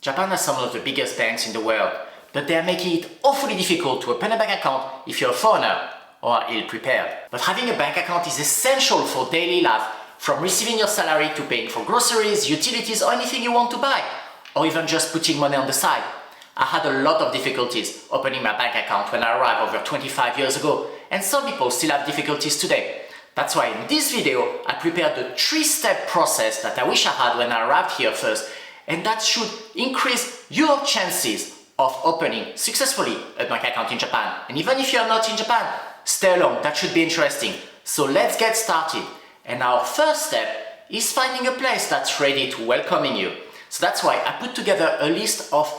Japan has some of the biggest banks in the world, but they are making it awfully difficult to open a bank account if you're a foreigner or ill-prepared. But having a bank account is essential for daily life, from receiving your salary to paying for groceries, utilities, or anything you want to buy, or even just putting money on the side. I had a lot of difficulties opening my bank account when I arrived over 25 years ago, and some people still have difficulties today. That's why in this video, I prepared the 3-step process that I wish I had when I arrived here first, and that should increase your chances of opening successfully a bank account in Japan. And even if you're not in Japan, stay along, that should be interesting. So let's get started. And our first step is finding a place that's ready to welcoming you. So that's why I put together a list of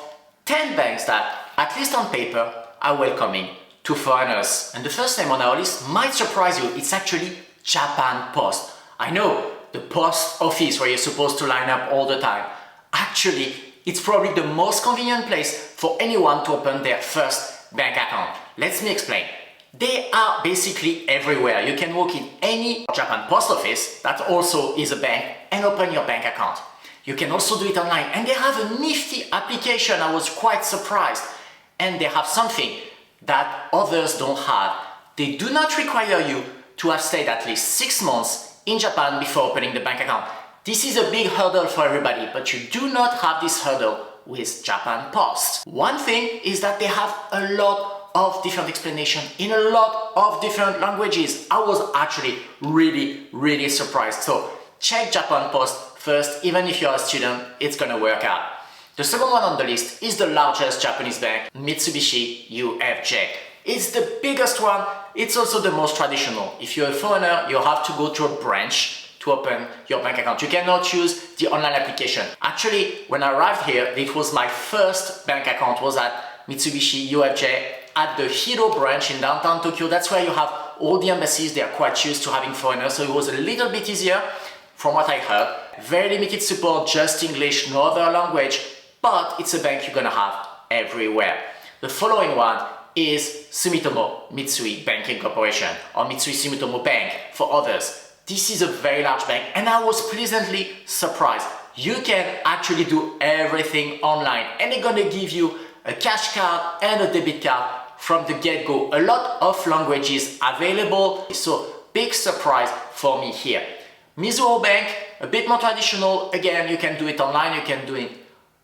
10 banks that, at least on paper, are welcoming to foreigners. And the first name on our list might surprise you. It's actually Japan Post. I know, the post office where you're supposed to line up all the time. Actually, it's probably the most convenient place for anyone to open their first bank account. Let me explain. They are basically everywhere. You can walk in any Japan Post office that also is a bank and open your bank account. You can also do it online, and they have a nifty application. I was quite surprised. And they have something that others don't have. They do not require you to have stayed at least 6 months in Japan before opening the bank account. This is a big hurdle for everybody, but you do not have this hurdle with Japan Post. One thing is that they have a lot of different explanations in a lot of different languages. I was actually really surprised. So check Japan Post first. Even if you're a student, it's gonna work out. The second one on the list is the largest Japanese bank, Mitsubishi UFJ. It's the biggest one. It's also the most traditional. If you're a foreigner, you have to go to a branch to open your bank account. You cannot use the online application. Actually, when I arrived here, it was my first bank account was at Mitsubishi UFJ at the Hiro branch in downtown Tokyo. That's where you have all the embassies. They are quite used to having foreigners, so it was a little bit easier from what I heard. Very limited support, just English, no other language, but it's a bank you're gonna have everywhere. The following one is Sumitomo Mitsui Banking Corporation, or Mitsui Sumitomo Bank for others. This is a very large bank, and I was pleasantly surprised. You can actually do everything online, and they're gonna give you a cash card and a debit card from the get-go. A lot of languages available, so big surprise for me here. Mizuho Bank, a bit more traditional. Again, you can do it online, you can do it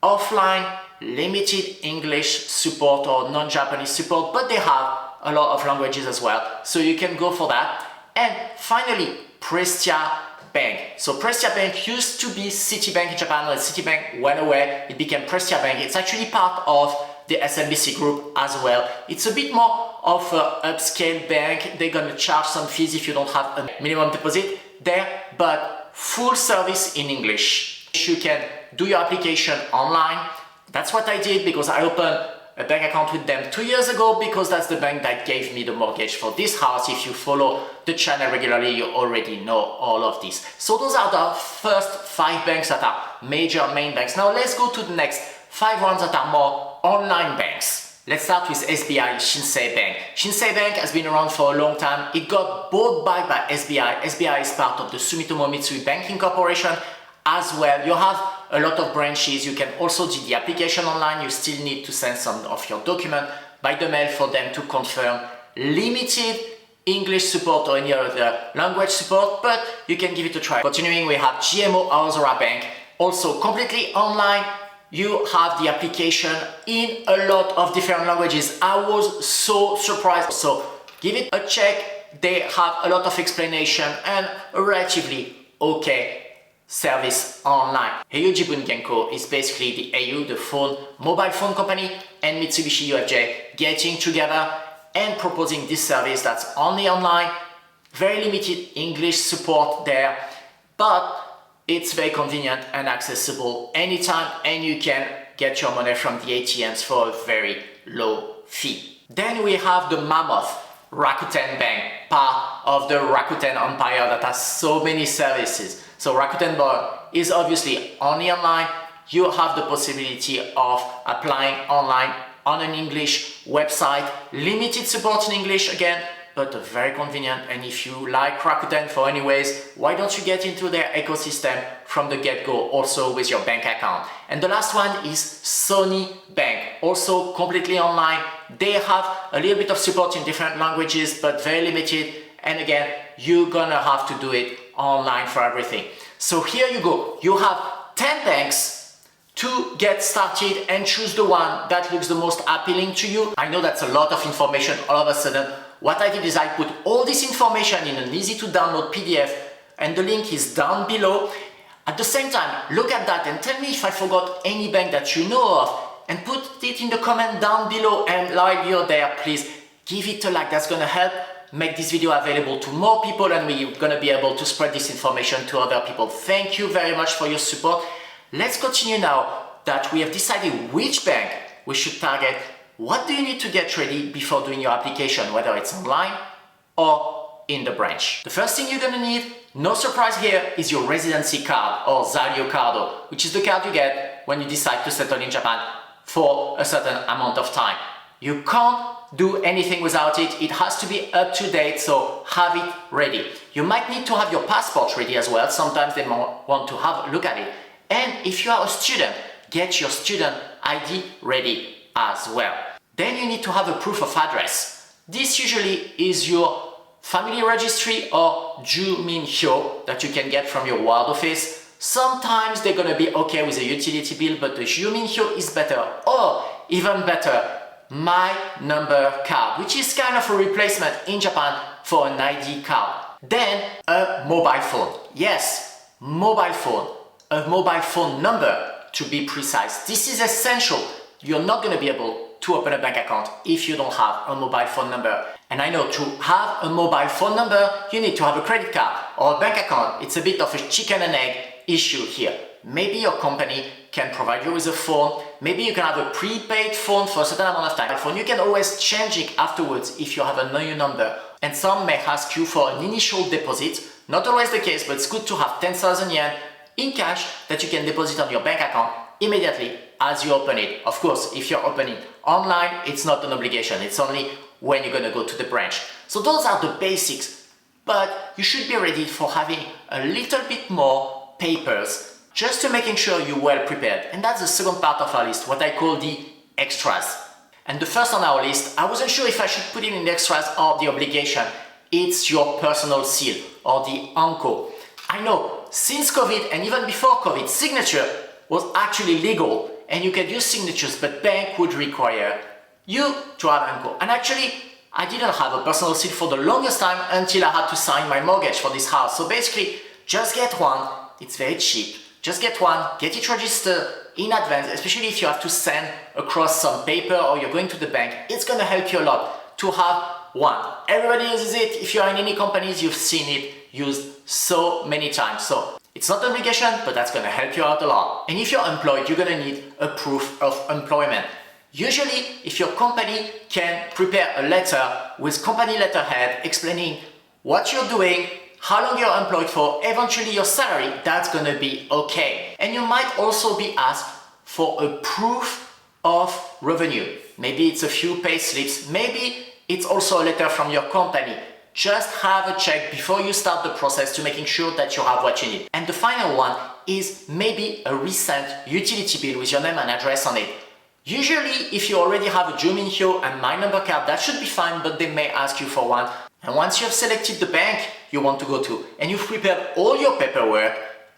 offline, limited English support or non-Japanese support, but they have a lot of languages as well, so you can go for that. And finally, Prestia Bank. So Prestia Bank used to be Citibank in Japan, when Citibank went away, it became Prestia Bank. It's actually part of the SMBC group as well. It's a bit more of an upscale bank. They're gonna charge some fees if you don't have a minimum deposit there, but full service in English. You can do your application online. That's what I did because I opened a bank account with them 2 years ago, because that's the bank that gave me the mortgage for this house. If you follow the channel regularly, you already know all of this. So those are the first 5 banks that are major main banks. Now let's go to the next 5 ones that are more online banks. Let's start with SBI Shinsei Bank. Shinsei Bank has been around for a long time. It got bought by SBI. SBI is part of the Sumitomo Mitsui Banking Corporation as well. You have a lot of branches. You can also do the application online. You still need to send some of your document by the mail for them to confirm. Limited English support or any other language support, but you can give it a try. Continuing, we have GMO Aozora Bank, also completely online. You have the application in a lot of different languages. I was so surprised. So give it a check. They have a lot of explanation and a relatively okay service online. Heiyo Jibun Genko is basically the AU, the mobile phone company, and Mitsubishi UFJ getting together and proposing this service that's only online. Very limited English support there, but it's very convenient and accessible anytime, and you can get your money from the ATMs for a very low fee. Then we have the mammoth Rakuten Bank, part of the Rakuten empire that has so many services. So Rakuten Bank is obviously only online. You have the possibility of applying online on an English website, limited support in English again, but very convenient. And if you like Rakuten for anyways, why don't you get into their ecosystem from the get-go also with your bank account? And the last one is Sony Bank, also completely online. They have a little bit of support in different languages, but very limited. And again, you're gonna have to do it online for everything. So here you go. You have 10 banks to get started and choose the one that looks the most appealing to you. I know that's a lot of information all of a sudden. What I did is I put all this information in an easy to download PDF, and the link is down below. At the same time, look at that and tell me if I forgot any bank that you know of, and put it in the comment down below. And while you're there, please give it a like. That's gonna help make this video available to more people, and we're gonna be able to spread this information to other people. Thank you very much for your support. Let's continue now that we have decided which bank we should target. What do you need to get ready before doing your application, whether it's online or in the branch? The first thing you're gonna need, no surprise here, is your residency card, or Zario Cardo, which is the card you get when you decide to settle in Japan for a certain amount of time. You can't do anything without it. It has to be up to date, so have it ready. You might need to have your passport ready as well. Sometimes they want to have a look at it. And if you are a student, get your student ID ready as well. Then you need to have a proof of address. This usually is your family registry or Juminhyo that you can get from your ward office. Sometimes they're gonna be okay with a utility bill, but the Juminhyo is better, or even better, My Number card, which is kind of a replacement in Japan for an ID card. Then a mobile phone. Yes, mobile phone. A mobile phone number, to be precise. This is essential. You're not going to be able to open a bank account if you don't have a mobile phone number. And I know to have a mobile phone number, you need to have a credit card or a bank account. It's a bit of a chicken and egg issue here. Maybe your company can provide you with a phone. Maybe you can have a prepaid phone for a certain amount of time. You can always change it afterwards if you have a new number. And some may ask you for an initial deposit. Not always the case, but it's good to have 10,000 yen in cash that you can deposit on your bank account immediately as you open it. Of course, if you're opening online, it's not an obligation. It's only when you're gonna go to the branch. So those are the basics, but you should be ready for having a little bit more papers just to making sure you're well prepared. And that's the second part of our list, what I call the extras. And the first on our list, I wasn't sure if I should put it in the extras or the obligation. It's your personal seal or the anko. I know, since COVID and even before COVID, signature was actually legal and you can use signatures, but bank would require you to have anko. And actually, I didn't have a personal seal for the longest time until I had to sign my mortgage for this house. So basically, just get one. It's very cheap. Just get one, get it registered in advance, especially if you have to send across some paper or you're going to the bank. It's gonna help you a lot to have one. Everybody uses it. If you're in any companies, you've seen it used so many times. So it's not an obligation, but that's gonna help you out a lot. And if you're employed, you're gonna need a proof of employment. Usually, if your company can prepare a letter with company letterhead explaining what you're doing, how long you're employed for, eventually your salary, that's gonna be okay. And you might also be asked for a proof of revenue. Maybe it's a few pay slips, maybe it's also a letter from your company. Just have a check before you start the process to making sure that you have what you need. And the final one is maybe a recent utility bill with your name and address on it. Usually, if you already have a Juminhyo and My Number card, that should be fine, but they may ask you for one. And once you have selected the bank you want to go to and you've prepared all your paperwork,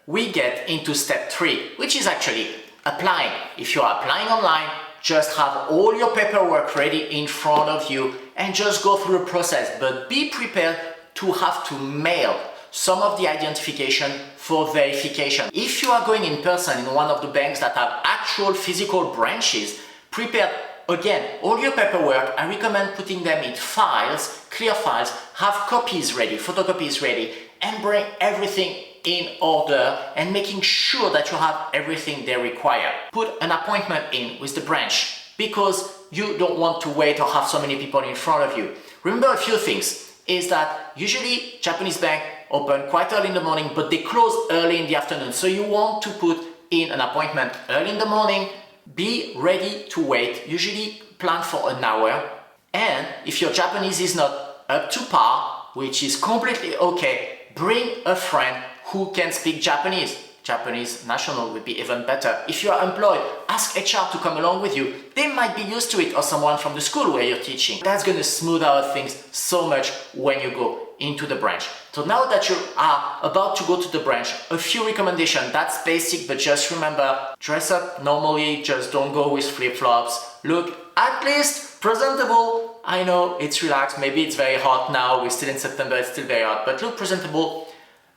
we get into step 3, which is actually applying. If you are applying online, just have all your paperwork ready in front of you and just go through the process, but be prepared to have to mail some of the identification for verification. If you are going in person in one of the banks that have actual physical branches, prepare again all your paperwork. I recommend putting them in files, clear files, have copies ready, photocopies ready, and bring everything in order and making sure that you have everything they require. Put an appointment in with the branch because you don't want to wait or have so many people in front of you. Remember a few things is that usually Japanese banks open quite early in the morning, but they close early in the afternoon. So you want to put in an appointment early in the morning, be ready to wait, usually plan for an hour. And if your Japanese is not up to par, which is completely okay. Bring a friend who can speak Japanese. Japanese national would be even better. If you are employed, ask HR to come along with you. They might be used to it, or someone from the school where you're teaching. That's going to smooth out things so much when you go into the branch. So now that you are about to go to the branch, a few recommendations. That's basic, but just remember, dress up normally, just don't go with flip-flops. Look at least presentable. I know it's relaxed, maybe it's very hot now, we're still in September, it's still very hot, but look presentable,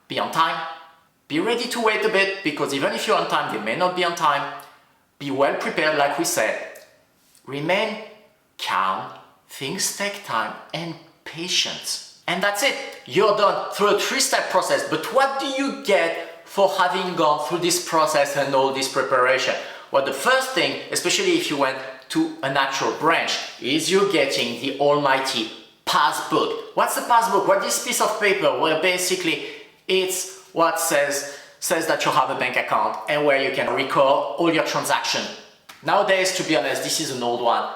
be on time. Be ready to wait a bit, because even if you're on time, they may not be on time. Be well prepared, like we said. Remain calm, things take time, and patience. And that's it. You're done through a 3-step process. But what do you get for having gone through this process and all this preparation? Well, the first thing, especially if you went to a natural branch, is you're getting the almighty passbook. What's the passbook? Well, this piece of paper where basically it's what says that you have a bank account and where you can record all your transactions. Nowadays, to be honest, this is an old one.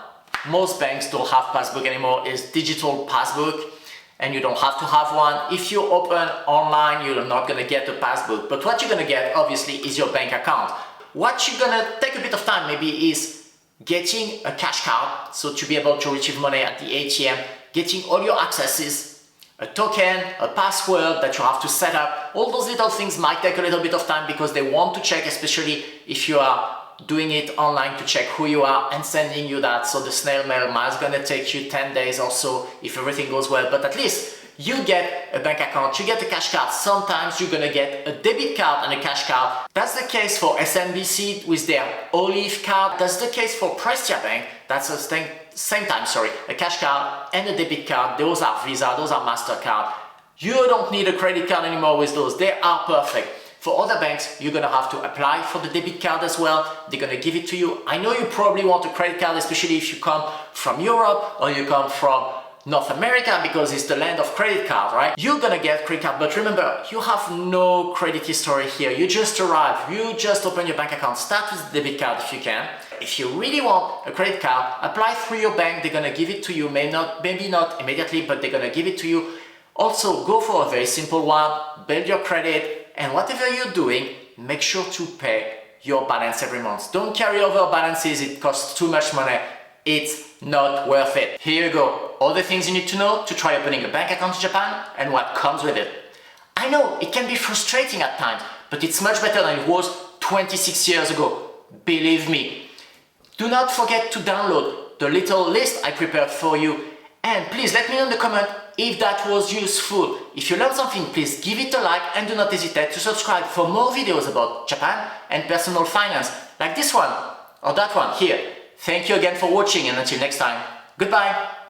Most banks don't have passbook anymore. It's digital passbook and you don't have to have one. If you open online, you're not gonna get a passbook. But what you're gonna get, obviously, is your bank account. What you're gonna take a bit of time maybe is getting a cash card, so to be able to retrieve money at the ATM, getting all your accesses, a token, a password that you have to set up. All those little things might take a little bit of time because they want to check, especially if you are doing it online, to check who you are and sending you that. So the snail mail is gonna take you 10 days or so if everything goes well, but at least you get a bank account, you get a cash card. Sometimes you're gonna get a debit card and a cash card. That's the case for SMBC with their Olive card. That's the case for Prestia Bank. That's the same time, a cash card and a debit card. Those are Visa, those are MasterCard. You don't need a credit card anymore with those. They are perfect. For other banks, you're gonna have to apply for the debit card as well. They're gonna give it to you. I know you probably want a credit card, especially if you come from Europe or you come from North America, because it's the land of credit card, right? You're gonna get credit card, but remember, you have no credit history here. You just arrive, you just open your bank account. Start with the debit card if you can. If you really want a credit card, apply through your bank. They're gonna give it to you, maybe not immediately, but they're gonna give it to you. Also, go for a very simple one, build your credit, and whatever you're doing, make sure to pay your balance every month. Don't carry over balances, it costs too much money. It's not worth it. Here you go, all the things you need to know to try opening a bank account in Japan and what comes with it. I know it can be frustrating at times, but it's much better than it was 26 years ago. Believe me. Do not forget to download the little list I prepared for you, and please let me know in the comment if that was useful. If you learned something, please give it a like and do not hesitate to subscribe for more videos about Japan and personal finance, like this one or that one here. Thank you again for watching, and until next time, goodbye!